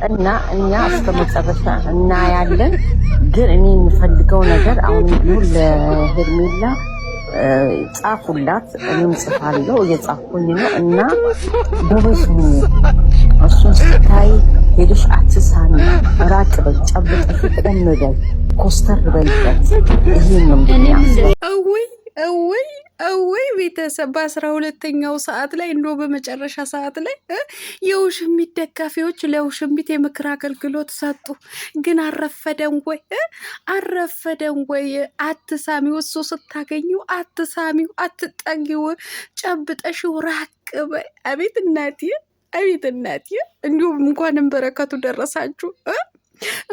እና እኛ እስከ መጨረሻ እናያለን። ግን እኔ የምፈልገው ነገር አሁን ቢሆን ለሄርሜላ ጻፉላት፣ እኔም ጽፋለሁ፣ እየጻፍኩኝ ነው። እና በበዙ እሱን ስታይ ሄደሽ አትሳሚ፣ ራቅ በል፣ ጨብጠሽ ቆም በል፣ ኮስተር በልበት። ይሄን ነው እውይ ቤተሰብ በ12ኛው ሰዓት ላይ እንዶ በመጨረሻ ሰዓት ላይ የውሽሚት ደጋፊዎች ለውሽሚት የምክር አገልግሎት ሰጡ። ግን አረፈደን ወይ አረፈደን ወይ? አትሳሚው፣ እሱ ስታገኙ አትሳሚው፣ አትጠጊው፣ ጨብጠሽው ራቅ በይ። አቤት እናቴ፣ አቤት እናቴ። እንዲሁም እንኳንም በረከቱ ደረሳችሁ።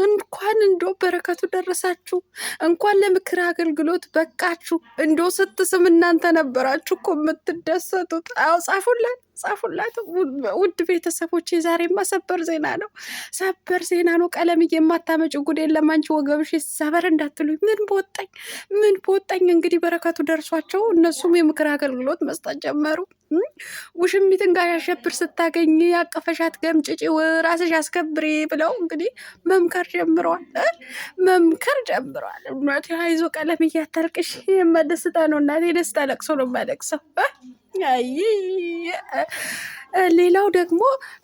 እንኳን እንዶ በረከቱ ደረሳችሁ። እንኳን ለምክር አገልግሎት በቃችሁ። እንዶ ስትስም እናንተ ነበራችሁ እኮ የምትደሰቱት። አዎ ጻፉላት፣ ጻፉላት ውድ ቤተሰቦች። ዛሬማ ሰበር ዜና ነው፣ ሰበር ዜና ነው። ቀለምዬ የማታመጭ ጉድ የለም። አንቺ ወገብሽ ሰበር እንዳትሉኝ። ምን በወጣኝ፣ ምን በወጣኝ። እንግዲህ በረከቱ ደርሷቸው እነሱም የምክር አገልግሎት መስጠት ጀመሩ። ውሽሚትን ጋር ያሸብር ስታገኝ ያቀፈሻት ገምጭጭ ራስሽ አስከብሪ ብለው እንግዲህ መምከር ጀምረዋል፣ መምከር ጀምረዋል። እናቴ አይዞ ቀለም እያታልቅሽ፣ የማደስታ ነው እናቴ፣ ደስታ ለቅሶ ነው የማለቅሰው። አይ ሌላው ደግሞ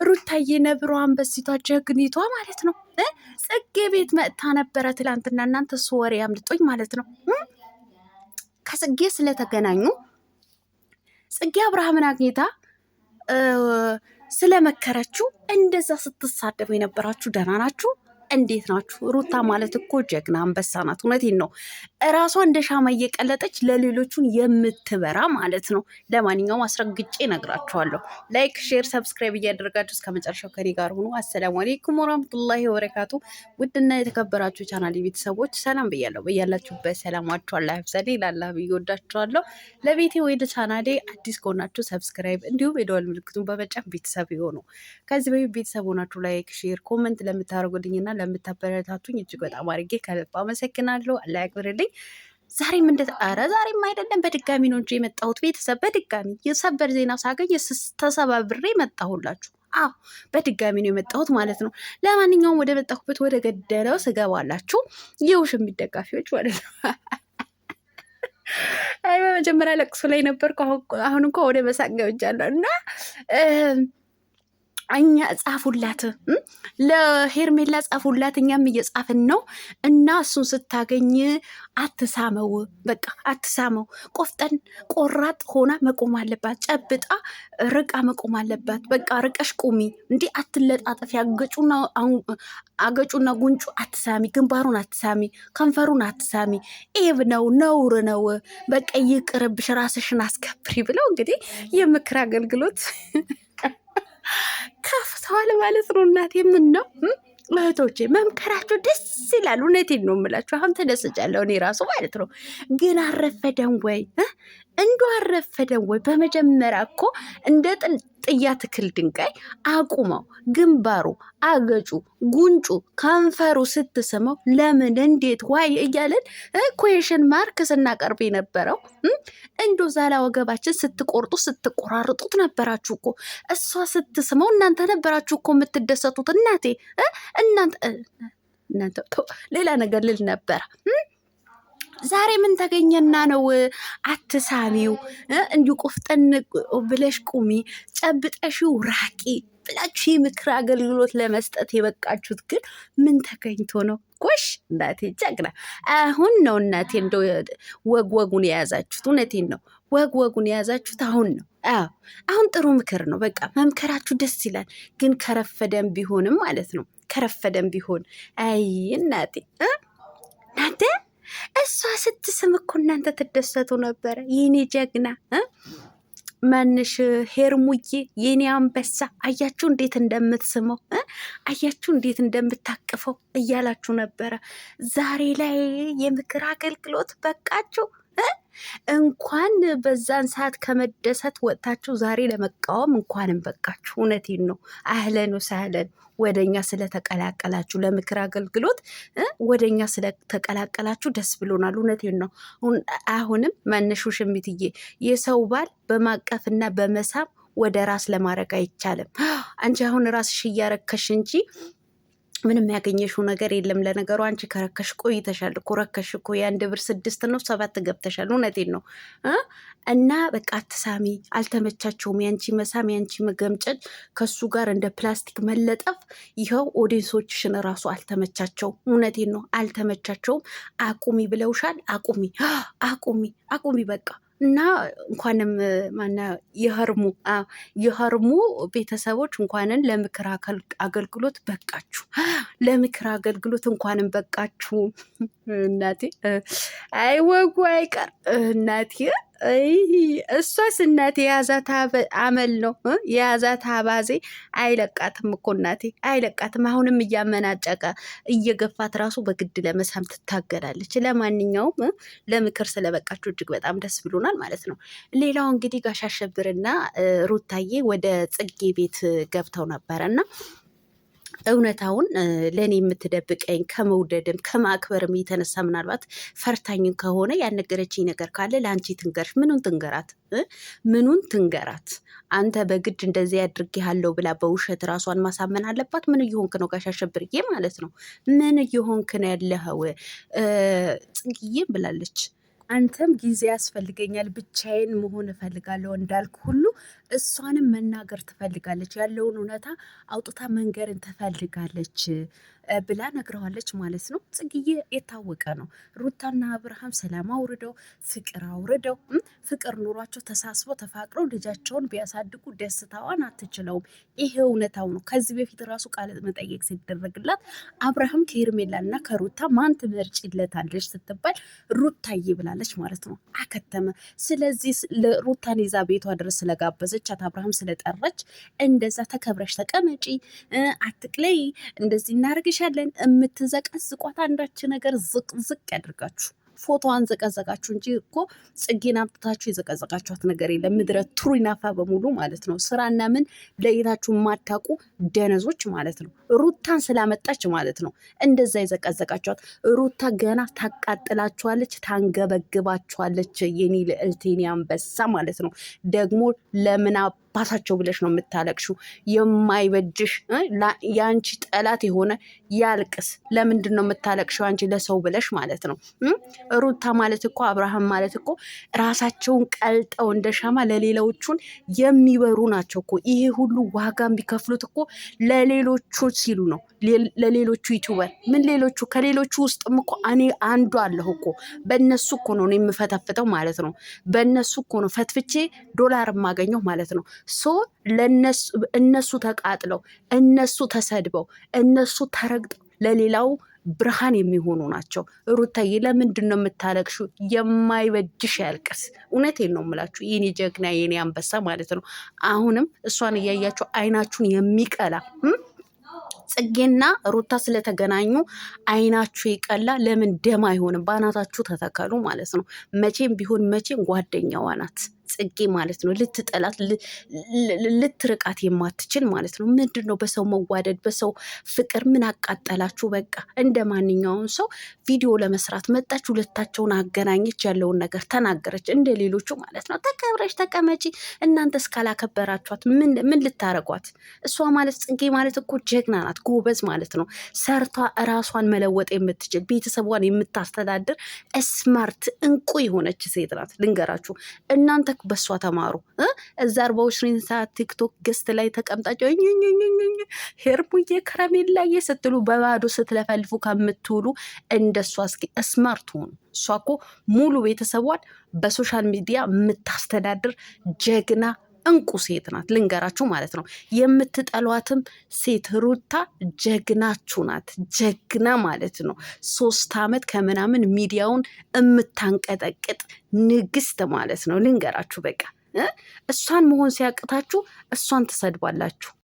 ሩታዬ ነብሯ አንበሲቷ ጀግኒቷ ማለት ነው ጽጌ ቤት መጥታ ነበረ ትላንትና። እናንተ እሱ ወሬ አምልጦኝ ማለት ነው ከጽጌ ስለተገናኙ ጽጌ አብርሃምን አግኝታ ስለመከረችው እንደዛ ስትሳደቡ የነበራችሁ ደህና ናችሁ? እንዴት ናችሁ? ሩታ ማለት እኮ ጀግና አንበሳ ናት። እውነቴን ነው። እራሷ እንደ ሻማ እየቀለጠች ለሌሎቹን የምትበራ ማለት ነው። ለማንኛውም አስረግጬ እነግራችኋለሁ። ላይክ፣ ሼር፣ ሰብስክራይብ እያደረጋችሁ እስከ መጨረሻው ከኔ ጋር ሁኑ። አሰላሙ አሌይኩም ወራህመቱላሂ ወበረካቱ። ውድና የተከበራችሁ ቻናል ቤተሰቦች ሰላም ብያለሁ። በያላችሁበት ሰላማችሁ አላህ ያብዛልኝ። ላላህ ብዬ ወዳችኋለሁ። ለቤቴ ወደ ቻናሌ አዲስ ከሆናችሁ ሰብስክራይብ እንዲሁም የደወል ምልክቱን በመጫን ቤተሰብ ይሆኑ። ከዚህ በፊት ቤተሰብ ሆናችሁ ላይክ፣ ሼር፣ ኮመንት ለምታደርጉልኝና ለምታበረታቱኝ እጅግ በጣም አድርጌ ከልብ አመሰግናለሁ። አላህ ያክብርልኝ። ዛሬም ዛሬም አይደለም በድጋሚ ነው እንጂ የመጣሁት ቤተሰብ፣ በድጋሚ የሰበር ዜና ሳገኝ ተሰባብሬ መጣሁላችሁ። አዎ በድጋሚ ነው የመጣሁት ማለት ነው። ለማንኛውም ወደ መጣሁበት ወደ ገደለው ስገባላችሁ የውሽሚት ደጋፊዎች ማለት ነው። አይ በመጀመሪያ ለቅሶ ላይ ነበርኩ። አሁን እንኳ ወደ መሳቅ ገብቻለሁ እና እኛ ጻፉላት፣ ለሄርሜላ ጻፉላት፣ እኛም እየጻፍን ነው። እና እሱን ስታገኝ አትሳመው፣ በቃ አትሳመው። ቆፍጠን ቆራጥ ሆና መቆም አለባት። ጨብጣ ርቃ መቆም አለባት። በቃ ርቀሽ ቁሚ፣ እንዲህ አትለጣጠፊ። አገጩና ጉንጩ አትሳሚ፣ ግንባሩን አትሳሚ፣ ከንፈሩን አትሳሚ። ኤብ ነው፣ ነውር ነው። በቃ ይቅርብሽ፣ ራስሽን አስከብሪ ብለው እንግዲህ የምክር አገልግሎት ከፍተዋል ማለት ነው። እናቴ ምን ነው እህቶቼ መምከራቸው ደስ ይላል። እውነቴን ነው የምላችሁ። አሁን ተደስቻለሁ እኔ ራሱ ማለት ነው። ግን አረፈደን ወይ እንዶ አረፈደን ወይ? በመጀመሪያ እኮ እንደ ጥያ ትክል ድንጋይ አቁመው ግንባሩ፣ አገጩ፣ ጉንጩ፣ ከንፈሩ ስትስመው ለምን እንዴት ዋይ እያለን ኩዌሽን ማርክ ስናቀርብ የነበረው እንዶ ዛላ ወገባችን ስትቆርጡ ስትቆራርጡት ነበራችሁ እኮ። እሷ ስትስመው እናንተ ነበራችሁ እኮ የምትደሰቱት። እናቴ እናንተ ሌላ ነገር ልል ነበረ። ዛሬ ምን ተገኘና ነው አትሳሚው? እንዲሁ ቆፍጠን ብለሽ ቁሚ፣ ጨብጠሽው ራቂ ብላችሁ የምክር አገልግሎት ለመስጠት የበቃችሁት ግን ምን ተገኝቶ ነው? ጎሽ እናቴ ጀግና። አሁን ነው እናቴ እንደው ወጉን የያዛችሁት። እውነቴን ነው ወጉን የያዛችሁት አሁን ነው። አሁን ጥሩ ምክር ነው። በቃ መምከራችሁ ደስ ይላል። ግን ከረፈደን ቢሆንም ማለት ነው ከረፈደን ቢሆን አይ እናቴ እናንተ እሷ ስትስም እኮ እናንተ ትደሰቱ ነበረ። የኔ ጀግና ማንሽ ሄርሙዬ፣ የኔ አንበሳ፣ አያችሁ እንዴት እንደምትስመው፣ አያችሁ እንዴት እንደምታቅፈው እያላችሁ ነበረ። ዛሬ ላይ የምክር አገልግሎት በቃችሁ። እንኳን በዛን ሰዓት ከመደሰት ወጥታችሁ ዛሬ ለመቃወም እንኳንም በቃችሁ። እውነቴን ነው። አህለን ወሰህለን ወደኛ ስለተቀላቀላችሁ፣ ለምክር አገልግሎት ወደኛ ስለተቀላቀላችሁ ደስ ብሎናል። እውነቴን ነው። አሁንም መነሹ ውሽሚትዬ፣ የሰው ባል በማቀፍና በመሳም ወደ ራስ ለማድረግ አይቻልም። አንቺ አሁን ራስሽ እያረከሽ እንጂ ምንም ያገኘሽው ነገር የለም። ለነገሩ አንቺ ከረከሽ ቆይተሻል እኮ ረከሽ እኮ የአንድ ብር 6 ነው 7 ገብተሻል። እውነቴን ነው እና በቃ አትሳሚ። አልተመቻቸውም። ያንቺ መሳም ያንቺ መገምጨት ከሱ ጋር እንደ ፕላስቲክ መለጠፍ ይኸው ኦዲየንሶችሽን ራሱ አልተመቻቸውም። እውነቴን ነው አልተመቻቸውም። አቁሚ ብለውሻል። አቁሚ አቁሚ አቁሚ በቃ እና እንኳንም ማና የሀርሙ ቤተሰቦች እንኳንን ለምክር አገልግሎት በቃችሁ። ለምክር አገልግሎት እንኳንም በቃችሁ። እናቴ አይወጉ አይቀር እናቴ እሷስ እናቴ የያዛት አመል ነው የያዛት አባዜ አይለቃትም እኮ እናቴ አይለቃትም። አሁንም እያመናጨቀ እየገፋት ራሱ በግድ ለመሳም ትታገላለች። ለማንኛውም ለምክር ስለበቃችሁ እጅግ በጣም ደስ ብሎናል ማለት ነው። ሌላው እንግዲህ ጋሽ አሸብርና ሩታዬ ወደ ጽጌ ቤት ገብተው ነበረና እውነታውን ለእኔ የምትደብቀኝ ከመውደድም ከማክበርም የተነሳ ምናልባት ፈርታኝን ከሆነ ያልነገረችኝ ነገር ካለ ለአንቺ ትንገርሽ። ምኑን ትንገራት? ምኑን ትንገራት? አንተ በግድ እንደዚህ አድርጌሃለሁ ብላ በውሸት ራሷን ማሳመን አለባት? ምን እየሆንክ ነው ጋሽ አሸብርዬ ማለት ነው? ምን እየሆንክ ነው ያለኸው? ጽጌዬም ብላለች አንተም ጊዜ ያስፈልገኛል፣ ብቻዬን መሆን እፈልጋለሁ እንዳልክ ሁሉ እሷንም መናገር ትፈልጋለች። ያለውን እውነታ አውጥታ መንገርን ትፈልጋለች ብላ ነግረዋለች ማለት ነው። ጽጌዬ የታወቀ ነው። ሩታና አብርሃም ሰላም አውርደው ፍቅር አውርደው ፍቅር ኑሯቸው ተሳስበው ተፋቅረው ልጃቸውን ቢያሳድጉ ደስታዋን አትችለውም። ይሄ እውነታው ነው። ከዚህ በፊት ራሱ ቃለ መጠየቅ ሲደረግላት አብርሃም ከሄርሜላና ከሩታ ማን ትመርጪለታለች ስትባል ሩታዬ ብላለች ማለት ነው። አከተመ። ስለዚህ ሩታን ይዛ ቤቷ ድረስ ስለጋበዘቻት አብርሃም ስለጠራች እንደዛ ተከብረሽ ተቀመጪ፣ አትቅለይ፣ እንደዚህ እናርግሻለን የምትዘቀዝቋት አንዳች ነገር ዝቅ ያድርጋችሁ። ፎቶዋን ዘቀዘቃችሁ እንጂ እኮ ጽጌን አምጥታችሁ የዘቀዘቃችኋት ነገር የለም። ምድረ ቱሪናፋ በሙሉ ማለት ነው። ስራና ምን ለይታችሁ የማታውቁ ደነዞች ማለት ነው። ሩታን ስላመጣች ማለት ነው እንደዛ የዘቀዘቃችኋት። ሩታ ገና ታቃጥላችኋለች፣ ታንገበግባችኋለች። የኔ ልዕልት የኔ አንበሳ ማለት ነው። ደግሞ ለምን አባታቸው ብለሽ ነው የምታለቅሽው? የማይበጅሽ የአንቺ ጠላት የሆነ ያልቅስ። ለምንድን ነው የምታለቅሽው አንቺ? ለሰው ብለሽ ማለት ነው። ሩታ ማለት እኮ አብርሃም ማለት እኮ ራሳቸውን ቀልጠው እንደ ሻማ ለሌሎቹን የሚበሩ ናቸው እኮ። ይሄ ሁሉ ዋጋ የሚከፍሉት እኮ ለሌሎቹ ሲሉ ነው። ለሌሎቹ ዩቱበር ምን ሌሎቹ ከሌሎቹ ውስጥም እኮ እኔ አንዱ አለሁ እኮ። በእነሱ እኮ ነው የምፈተፍተው ማለት ነው። በእነሱ እኮ ነው ፈትፍቼ ዶላር የማገኘው ማለት ነው። ሶ እነሱ ተቃጥለው እነሱ ተሰድበው እነሱ ተረግጠው ለሌላው ብርሃን የሚሆኑ ናቸው። ሩታዬ ለምንድን ነው የምታለቅሹ? የማይበጅሽ ያልቅስ። እውነቴን ነው የምላችሁ የኔ ጀግና የኔ አንበሳ ማለት ነው። አሁንም እሷን እያያችሁ አይናችሁን የሚቀላ ጽጌና ሩታ ስለተገናኙ አይናችሁ ይቀላ። ለምን ደም አይሆንም? በአናታችሁ ተተከሉ ማለት ነው። መቼም ቢሆን መቼም ጓደኛዋ ናት ጽጌ ማለት ነው። ልትጠላት ልትርቃት የማትችል ማለት ነው። ምንድን ነው በሰው መዋደድ በሰው ፍቅር ምን አቃጠላችሁ? በቃ እንደ ማንኛውም ሰው ቪዲዮ ለመስራት መጣች፣ ሁለታቸውን አገናኘች፣ ያለውን ነገር ተናገረች እንደ ሌሎቹ ማለት ነው። ተከብረሽ ተቀመጪ። እናንተ እስካላከበራችኋት ምን ልታረጓት? እሷ ማለት ጽጌ ማለት እኮ ጀግና ናት፣ ጎበዝ ማለት ነው። ሰርቷ እራሷን መለወጥ የምትችል ቤተሰቧን የምታስተዳድር ስማርት እንቁ የሆነች ሴት ናት። ልንገራችሁ እናንተ በሷ ተማሩ። እዛ 24 ሰዓት ቲክቶክ ገስት ላይ ተቀምጣቸው ሄርሙዬ ከረሜላዬ ስትሉ በባዶ ስትለፈልፉ ከምትውሉ እንደሷ እስኪ ስማርት ሆኑ። እሷ እኮ ሙሉ ቤተሰቧን በሶሻል ሚዲያ የምታስተዳድር ጀግና እንቁ ሴት ናት። ልንገራችሁ ማለት ነው። የምትጠሏትም ሴት ሩታ ጀግናችሁ ናት። ጀግና ማለት ነው። 3 ዓመት ከምናምን ሚዲያውን የምታንቀጠቅጥ ንግስት ማለት ነው። ልንገራችሁ በቃ እሷን መሆን ሲያቅታችሁ እሷን ትሰድባላችሁ።